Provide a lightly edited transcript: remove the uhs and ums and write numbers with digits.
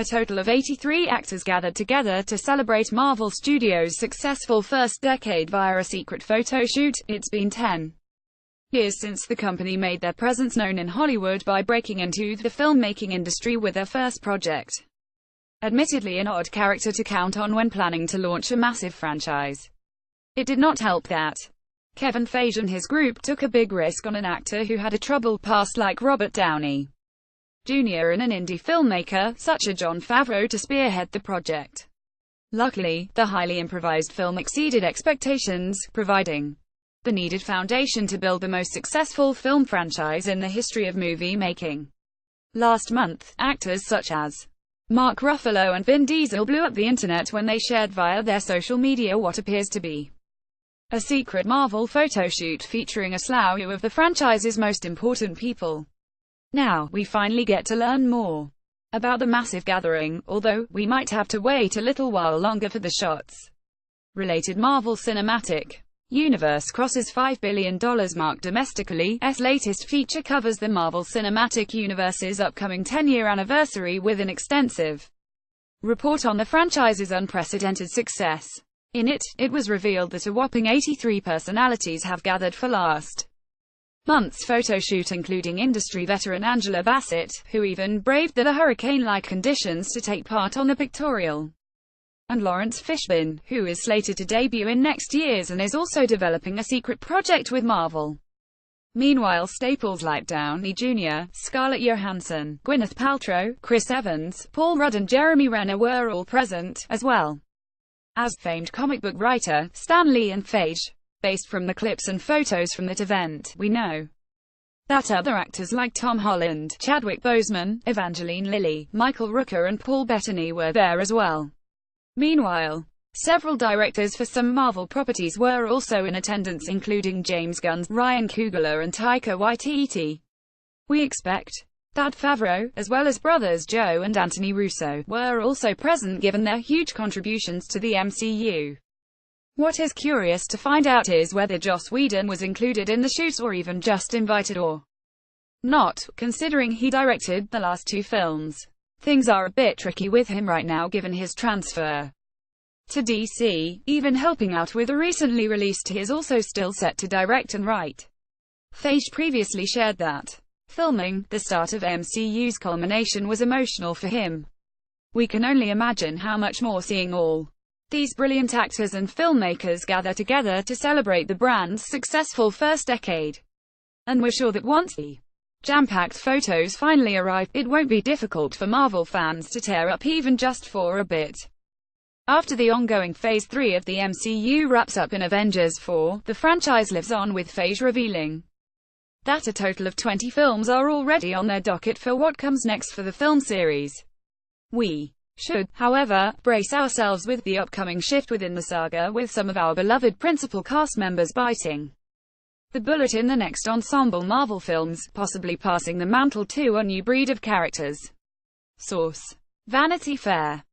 A total of 83 actors gathered together to celebrate Marvel Studios' successful first decade via a secret photo shoot. It's been 10 years since the company made their presence known in Hollywood by breaking into the filmmaking industry with their first project. Admittedly an odd character to count on when planning to launch a massive franchise. It did not help that Kevin Feige and his group took a big risk on an actor who had a troubled past like Robert Downey Jr. and an indie filmmaker, such as Jon Favreau, to spearhead the project. Luckily, the highly improvised film exceeded expectations, providing the needed foundation to build the most successful film franchise in the history of movie making. Last month, actors such as Mark Ruffalo and Vin Diesel blew up the internet when they shared via their social media what appears to be a secret Marvel photoshoot featuring a slew of the franchise's most important people. Now, we finally get to learn more about the massive gathering, although we might have to wait a little while longer for the shots. Related Marvel Cinematic Universe crosses $5 billion mark domestically. S latest feature covers the Marvel Cinematic Universe's upcoming 10-year anniversary with an extensive report on the franchise's unprecedented success. In it, it was revealed that a whopping 83 personalities have gathered for last month's photoshoot, including industry veteran Angela Bassett, who even braved the hurricane-like conditions to take part on the pictorial, and Lawrence Fishburne, who is slated to debut in next year's and is also developing a secret project with Marvel. Meanwhile, staples like Downey Jr., Scarlett Johansson, Gwyneth Paltrow, Chris Evans, Paul Rudd and Jeremy Renner were all present, as well as famed comic book writer Stan Lee and Feige. Based from the clips and photos from that event, we know that other actors like Tom Holland, Chadwick Boseman, Evangeline Lilly, Michael Rooker and Paul Bettany were there as well. Meanwhile, several directors for some Marvel properties were also in attendance, including James Gunn, Ryan Coogler and Taika Waititi. We expect that Favreau, as well as brothers Joe and Anthony Russo, were also present given their huge contributions to the MCU. What is curious to find out is whether Joss Whedon was included in the shoot or even just invited or not, considering he directed the last two films. Things are a bit tricky with him right now given his transfer to DC, even helping out with a recently released He is also still set to direct and write. Feige previously shared that filming the start of MCU's culmination was emotional for him. We can only imagine how much more seeing all these brilliant actors and filmmakers gather together to celebrate the brand's successful first decade. And we're sure that once the jam-packed photos finally arrive, it won't be difficult for Marvel fans to tear up even just for a bit. After the ongoing Phase 3 of the MCU wraps up in Avengers 4, the franchise lives on, with Feige revealing that a total of 20 films are already on their docket for what comes next for the film series. We should, however, brace ourselves with the upcoming shift within the saga, with some of our beloved principal cast members biting the bullet in the next ensemble Marvel films, possibly passing the mantle to a new breed of characters. Source: Vanity Fair.